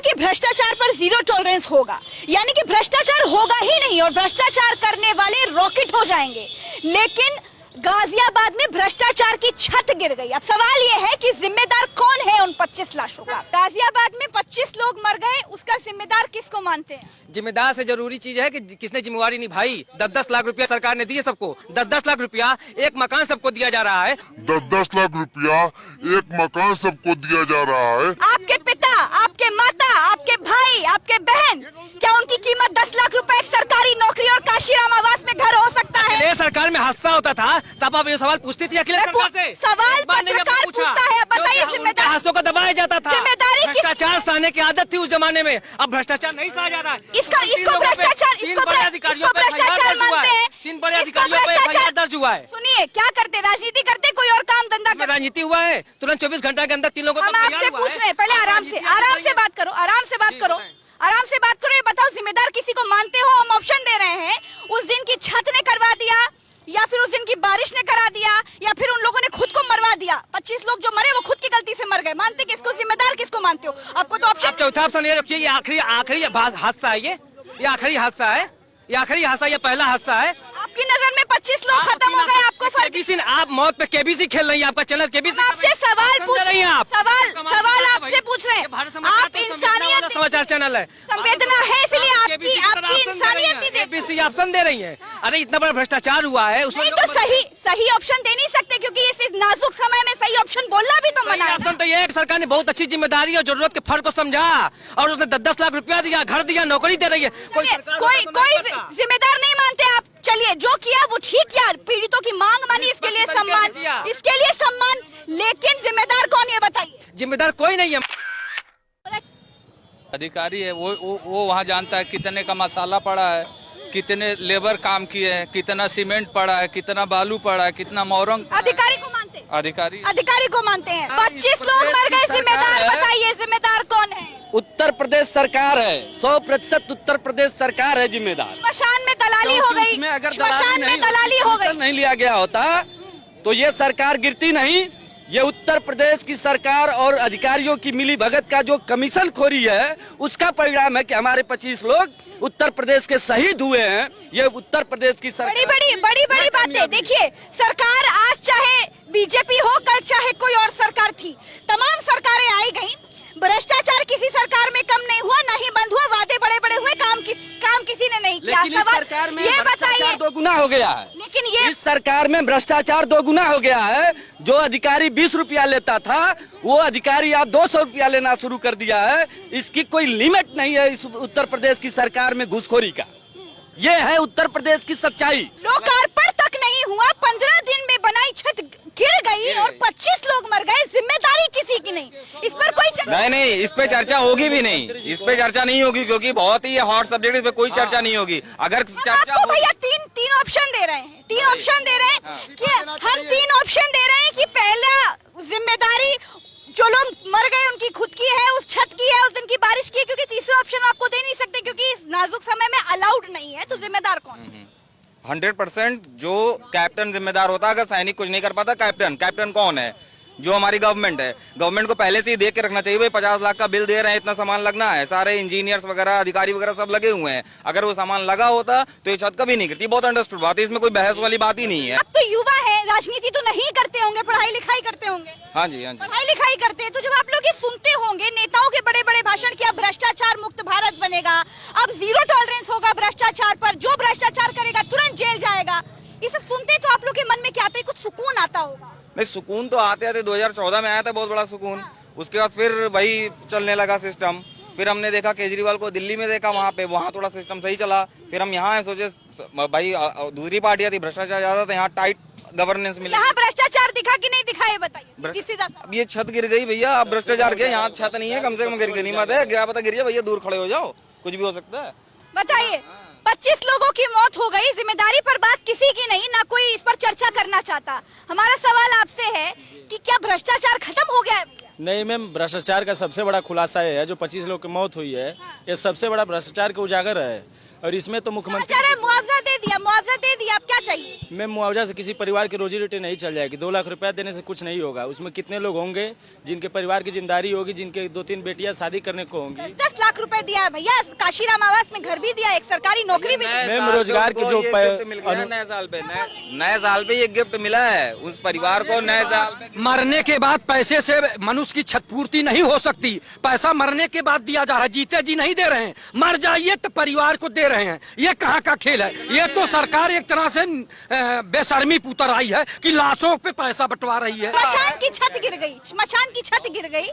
कि भ्रष्टाचार पर जीरो टॉलरेंस होगा, यानी कि भ्रष्टाचार होगा ही नहीं और भ्रष्टाचार करने वाले रॉकेट हो जाएंगे। लेकिन गाजियाबाद में भ्रष्टाचार की छत गिर गई। अब सवाल ये है कि जिम्मेदार कौन है उन 25 लाशों का? गाजियाबाद में 25 लोग मर गए, उसका जिम्मेदार किसको मानते हैं? जिम्मेदार से जरूरी चीज है कि किसने जिम्मेवारी निभाई। 10-10 लाख रुपया सरकार ने दिए सबको, 10-10 लाख रुपया एक मकान सबको दिया जा रहा है। 10-10 लाख रुपया एक मकान सबको दिया जा रहा है। आपके पिता, आपके माता, आपके भाई, आपके बहन, क्या उनकी कीमत 10 लाख रुपए एक सरकारी नौकरी और काशीराम आवास में घर हो सकता है? अखिलेश सरकार में हादसा होता था तब आप ये सवाल पूछती थी अखिलेश सरकार से? सवाल पत्रकार पूछता है, बताइए जिम्मेदार हादसों को दबाया जाता था, जिम्मेदारी भ्रष्टाचार सहने की आदत थी उस जमाने में। अब भ्रष्टाचार नहीं सहा जा रहा है। इसको भ्रष्टाचार मानते हैं। 3 बड़े अधिकारियों पर एफआईआर दर्ज हुआ है। सुनिए, क्या करते, राजनीति करते कोई और काम धंधा करते? राजनीति हुआ है, तुरंत 24 घंटे के अंदर 3 लोगों को हम आपसे पूछ रहे हैं, पहले आराम से बात करो, आराम से बात करो। ये बताओ, जिम्मेदार किसी को मानते हो? हम ऑप्शन दे रहे हैं, उस दिन की छत ने करवा दिया, या फिर उस दिन की बारिश ने करा दिया, या फिर उन लोगों ने खुद को मरवा दिया। 25 लोग जो मरे वो खुद की गलती से मर गए। मानते किसको, जिम्मेदार किसको मानते हो? आपको तो ऑप्शन चौथा ऑप्शन ये रखिए, ये आखिरी हादसा है, ये आखिरी हादसा है, ये आखिरी हादसा, ये पहला हादसा है। आपकी नजर में 25 लोग खत्म हो गए, आपको फर्क? केबीसी, आप मौत पे केबीसी खेल रही है, आपका चैनल केबीसी। आपसे सवाल पूछ रही हैं, सवाल आपसे पूछ रहे हैं। आप इंसानियत समाचार चैनल है, संवेदना है, इसलिए आपकी इंसानियत केबीसी ऑप्शन दे रही है। अरे इतना बड़ा भ्रष्टाचार हुआ है उसमें तो सही ऑप्शन दे नहीं सकते, क्योंकि इस नाजुक समय में सही ऑप्शन बोलना भी तो मना है। ऑप्शन तो ये है कि सरकार ने बहुत अच्छी जिम्मेदारी और जरूरत के फर्क को समझा और उसने 10-10 लाख रुपया दिया, घर दिया, नौकरी दे रही है। कोई जिम्मेदार नहीं मानते आप? चलिए, जो किया वो ठीक किया, पीड़ितों की मांग मानी, इसके लिए सम्मान, लेकिन जिम्मेदार कौन, ये बताइए? जिम्मेदार कोई नहीं है। अधिकारी है वो वहाँ जानता है कितने का मसाला पड़ा है, कितने लेबर काम किए हैं, कितना सीमेंट पड़ा है, कितना बालू पड़ा है, कितना मोरंग। अधिकारी को मानते हैं? अधिकारी को मानते हैं। 25 लोग मर गए, जिम्मेदार बताइए, जिम्मेदार कौन है? उत्तर प्रदेश सरकार है, 100% उत्तर प्रदेश सरकार है जिम्मेदार। श्मशान में दलाली हो गई, श्मशान में दलाली हो गई। नहीं लिया गया होता तो ये सरकार गिरती नहीं। ये उत्तर प्रदेश की सरकार और अधिकारियों की मिली भगत का जो कमीशन खोरी है, उसका परिणाम है कि हमारे 25 लोग उत्तर प्रदेश के शहीद हुए हैं। ये उत्तर प्रदेश की सरकार बड़ी बातें। देखिए, सरकार आज चाहे बीजेपी हो, कल चाहे कोई और सरकार थी, तमाम सरकारें आई गई, भ्रष्टाचार किसी सरकार में कम नहीं हुआ, ना ही बंद हुआ, वादे बड़े हुए, काम किसी ने नहीं किया। लेकिन इस सरकार में ये बताइए, 2 गुना हो गया है। लेकिन ये इस सरकार में भ्रष्टाचार 2 गुना हो गया है। जो अधिकारी 20 रुपया लेता था, वो अधिकारी आप 200 रुपया लेना शुरू कर दिया है। इसकी कोई लिमिट नहीं है इस उत्तर प्रदेश की सरकार में घूसखोरी का। ये है उत्तर प्रदेश की सच्चाई। लोकार्पण तक नहीं हुआ, 15 दिन में बनाई छत गिर गई और 25 लोग मर गए, जिम्मेदारी किसी की नहीं। इस पर कोई नहीं, इस पे चर्चा होगी भी नहीं, इस पे चर्चा नहीं होगी, क्योंकि बहुत ही हॉट सब्जेक्ट, इस पे कोई चर्चा नहीं होगी। अगर चर्चा आपको भैया तीन ऑप्शन दे रहे हैं, कि हम 3 ऑप्शन दे रहे हैं कि पहला जिम्मेदारी जो लोग मर गए उनकी खुद की है, उस छत की है, उस दिन की बारिश की है, क्योंकि तीसरा ऑप्शन आपको दे नहीं सकते, क्योंकि इस नाजुक समय में अलाउड नहीं है। तो जिम्मेदार कौन है? 100% जो कैप्टन जिम्मेदार होता है। अगर सैनिक कुछ नहीं कर पाता, कैप्टन कौन है? जो हमारी गवर्नमेंट है। गवर्नमेंट को पहले से ही देख के रखना चाहिए, भाई 50 लाख का बिल दे रहे हैं, इतना सामान लगना है, सारे इंजीनियर्स वगैरह, अधिकारी वगैरह सब लगे हुए हैं। अगर वो सामान लगा होता तो ये छत कभी नहीं गिरती। बहुत अंडरस्टूड बात है, इसमें कोई बहस वाली बात ही नहीं है। अब तो युवा है, राजनीति तो नहीं करते होंगे, पढ़ाई लिखाई करते होंगे। हाँ जी, पढ़ाई लिखाई करते हैं, तो जब आप लोग ये सुनते होंगे नेताओं के बड़े भाषण कि अब भ्रष्टाचार मुक्त भारत बनेगा, अब जीरो टॉलरेंस होगा भ्रष्टाचार पर, जो भ्रष्टाचार करेगा तुरंत जेल जाएगा, ये सब सुनते तो आप लोग के मन में क्या आता है? कुछ सुकून आता होगा? नहीं, सुकून तो आते 2014 में आया था, बहुत बड़ा सुकून। उसके बाद फिर वही चलने लगा सिस्टम। फिर हमने देखा केजरीवाल को दिल्ली में देखा, वहाँ थोड़ा सिस्टम सही चला। फिर हम यहाँ सोचे भाई दूसरी पार्टियां थी, भ्रष्टाचार ज्यादा था, यहाँ टाइट गवर्नेंस मिली। यहाँ भ्रष्टाचार दिखा कि नहीं दिखा, ये बताइए। अब ये छत गिर गई भैया, अब भ्रष्टाचार के यहाँ छत नहीं है, कम से कम गिर गई। नहीं बात है, क्या पता गिर जाए भैया, दूर खड़े हो जाओ, कुछ भी हो सकता है। बताइए, 25 लोगों की मौत हो गई, जिम्मेदारी पर बात किसी की नहीं, ना कोई इस पर चर्चा करना चाहता। हमारा सवाल आपसे है कि क्या भ्रष्टाचार खत्म हो गया है? नहीं मैम, भ्रष्टाचार का सबसे बड़ा खुलासा ये है, जो 25 लोग की मौत हुई है, ये सबसे बड़ा भ्रष्टाचार का उजागर है। और इसमें तो मुख्यमंत्री अरे मुआवजा दे दिया, अब क्या चाहिए? में मुआवजा से किसी परिवार की रोजी रोटी नहीं चल जाएगी। 2 लाख रुपया देने से कुछ नहीं होगा। उसमें कितने लोग होंगे जिनके परिवार की जिम्मेदारी होगी, जिनके 2-3 बेटियां शादी करने को होंगी। 10 लाख रुपए दिया है भैया, काशीराम आवास में घर भी दिया, एक सरकारी नौकरी भी दी। मैम रोजगार की जो नए साल पे ये गिफ्ट मिला है उस परिवार को। नए साल पे मरने के बाद पैसे से मनुष्य की क्षतिपूर्ति नहीं हो सकती। पैसा मरने के बाद दिया जा रहा है, जीते जी नहीं दे रहे हैं। मर जाइए तो परिवार को दे रहे हैं। ये कहाँ का खेल है? ये तो सरकार एक तरह से बेशर्मी पुतर आई है कि लाशों पे पैसा बंटवा रही है। स्मशान की छत गिर गई,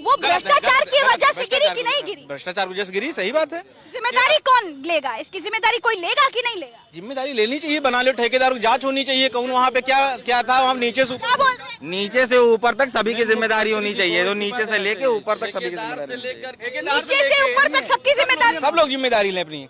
वो भ्रष्टाचार की वजह से गिरी कि नहीं गिरी? भ्रष्टाचार की वजह से गिरी, सही बात है। जिम्मेदारी कौन लेगा? इसकी जिम्मेदारी कोई लेगा कि नहीं लेगा? जिम्मेदारी लेनी चाहिए, बना लो ठेकेदार की जांच होनी चाहिए। कौन वहाँ पे क्या था, हम नीचे से क्या बोल रहे हैं? नीचे से ऊपर तक सभी की जिम्मेदारी होनी चाहिए। तो नीचे से लेके ऊपर तक सभी की जिम्मेदारी, नीचे से ऊपर तक सबकी जिम्मेदारी, सब लोग जिम्मेदारी लें अपनी।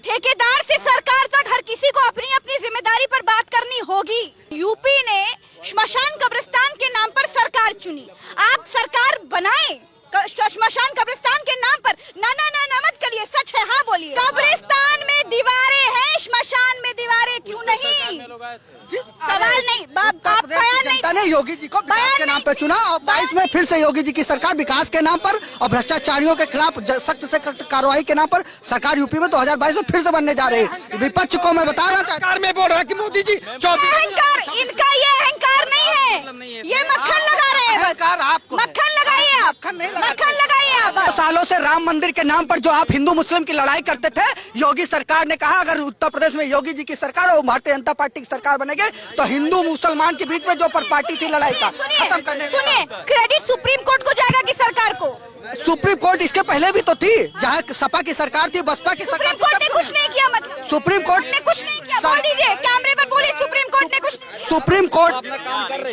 ठेकेदार से सरकार तक हर किसी को अपनी अपनी जिम्मेदारी पर बात करनी होगी। यूपी ने श्मशान कब्रिस्तान के नाम पर सरकार चुनी। आप सरकार बनाए श्मशान कब्रिस्तान के नाम पर। ना मत करिए, सच है, हाँ बोलिए। कब्रिस्तान में दीवारें हैं, श्मशान में दीवारें क्यों नहीं? सवाल नहीं, बाप बयान नहीं। जनता ने योगी जी को विकास के नाम पर चुना और 22 में फिर से योगी जी की सरकार विकास के नाम पर और भ्रष्टाचारियों के खिलाफ सख्त से सख्त कार्रवाई के नाम पर सरकार यूपी में 2022 में फिर से बनने जा रहे हैं। विपक्ष को मैं बता रहा सरकार में बोल रहा है कि मोदी जी 24 अहंकार, इनका ये अहंकार नहीं है, ये मक्खन लगा रहे हैं। अहंकार आपको है। मक्खन लगाइए आप, मक्खन लगाइए आप। सालों से राम मंदिर के नाम पर जो आप हिंदू मुस्लिम की लड़ाई करते थे, योगी सरकार ने कहा अगर उत्तर प्रदेश में योगी जी की सरकार और भारतीय जनता पार्टी की सरकार बनेगी तो हिंदू मुसलमान के बीच में जो पार्टी थी लड़ाई का खत्म करने। सुनिए, क्रेडिट सुप्रीम कोर्ट को जाएगा कि सरकार को? सुप्रीम कोर्ट इसके पहले भी तो थी, जहाँ सपा की सरकार थी, बसपा की सरकार सुप्रीम कोर्ट ने कुछ नहीं किया, मतलब सुप्रीम कोर्ट ने कुछ नहीं किया। बोल दीजिए, कैमरे पर बोलिए, सुप्रीम कोर्ट ने कुछ नहीं किया।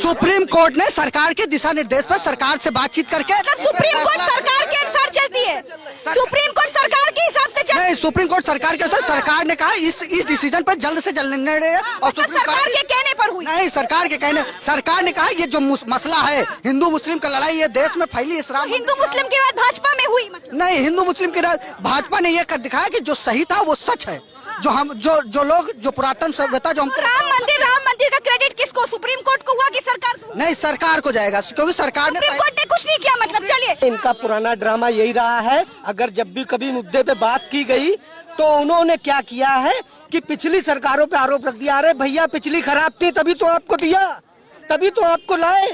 सुप्रीम कोर्ट ने सरकार के दिशा निर्देश पर सरकार से बातचीत करके सुप्रीम कोर्ट सरकार के अनुसार चलती है, सुप्रीम कोर्ट सरकार के हिसाब से चलती है। नहीं, सुप्रीम कोर्ट सरकार के अनुसार सरकार ने कहा इस डिसीजन पर जल्द से जल्द निर्णय और सरकार के कहने पर हुई। नहीं, सरकार ने कहा ये जो मसला है हिंदू मुस्लिम का लड़ाई, ये देश में फैली इस राम हिंदू मुस्लिम की बात भाजपा में हुई, मतलब नहीं, हिंदू मुस्लिम की भाजपा ने ये कर दिखाया कि जो सही था वो सच है। जो लोग जो पुरातन सभ्यता जो हमको राम मंदिर का क्रेडिट किसको? सुप्रीम कोर्ट को हुआ कि सरकार को? नहीं, सरकार को जाएगा क्योंकि सरकार ने सुप्रीम कोर्ट ने कुछ नहीं किया, मतलब चलिए। इनका पुराना ड्रामा यही रहा है। अगर जब भी कभी मुद्दे पे बात की गई तो उन्होंने क्या किया है कि पिछली सरकारों पे आरोप रख दिया। अरे भैया, पिछली खराब थी तभी तो आपको दिया, तभी तो आपको लाए।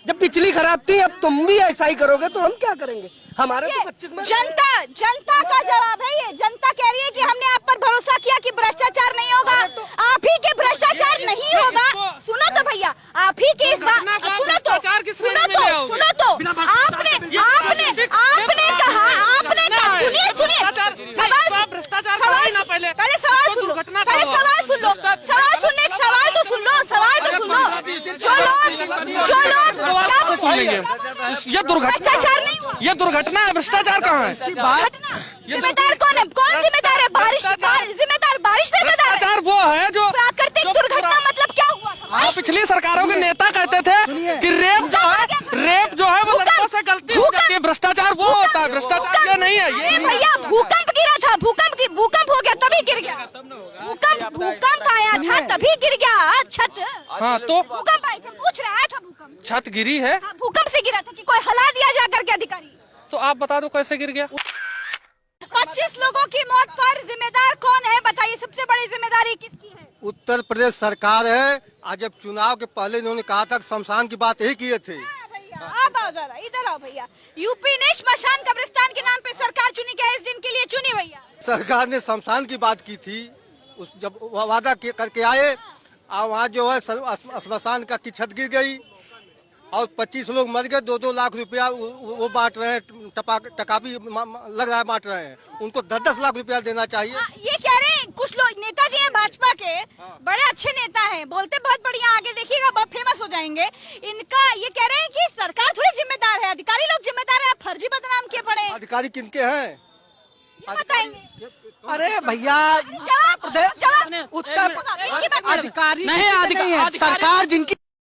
जब पिछली खराब थी, अब तुम भी ऐसा ही करोगे तो हम क्या करेंगे? हमारे तो 25 में जनता का जवाब है ये। जनता कह रही है कि हमने आप पर भरोसा किया कि भ्रष्टाचार नहीं होगा, आप ही के भ्रष्टाचार नहीं होगा। सुनो तो भैया, आप ही के इस बात, सुनो तो आपने कहा, सुनिए पहले सवाल सुन लो, ये भ्रष्टाचार नहीं हुआ, ये दुर्घटना है। भ्रष्टाचार कहाँ है? जिम्मेदार कौन है? कौन जिम्मेदार है? बारिश भ्रष्टाचार वो है जो प्राकृतिक दुर्घटना, मतलब क्या हुआ था? पिछली सरकारों के नेता कहते थे कि रेप जो है वो लड़कों से गलती हो जाती है, भ्रष्टाचार वो होता है, भ्रष्टाचार ये नहीं है। ये भैया, भूकंप गिरा था, भूकंप हो गया तभी गिर गया, भूकंप आया था तभी गिर गया छत। हाँ, तो भूकंप आया था, पूछ रहा था भूकंप, छत गिरी है, भूकंप से गिरा था कि कोई हिला दिया जाकर के अधिकारी? तो आप बता दो कैसे गिर गया? 25 लोगों की मौत पर जिम्मेदार कौन है, बताइए? सबसे बड़ी जिम्मेदारी किसकी है? उत्तर प्रदेश सरकार है। आज जब चुनाव के पहले इन्होंने कहा था शमशान की बात यही किए थे। आप आओ जरा, इधर आओ भैया। यूपी ने श्मशान कब्रिस्तान के नाम पे सरकार चुनी, क्या इस दिन के लिए चुनी भैया? सरकार ने शमशान की बात की थी, उस जब वादा करके आए और वहाँ जो है शमशान का की छत गिर गई और 25 लोग मर गए। 2-2 लाख रुपया वो बांट रहे हैं, टकापी लग रहा है बांट रहे हैं। उनको 10-10 लाख रुपया देना चाहिए। ये कह रहे हैं कुछ लोग, नेताजी हैं भाजपा के, बड़े अच्छे नेता हैं, बोलते बहुत बढ़िया, आगे देखिएगा बहुत फेमस हो जाएंगे। इनका ये कह रहे हैं कि सरकार थोड़ी जिम्मेदार है, अधिकारी लोग जिम्मेदार है, आप फर्जी बदनाम किए पड़े। अधिकारी किनके हैं बताएंगे? अरे भैया, उत्तर अधिकारी नहीं है, सरकार जिनकी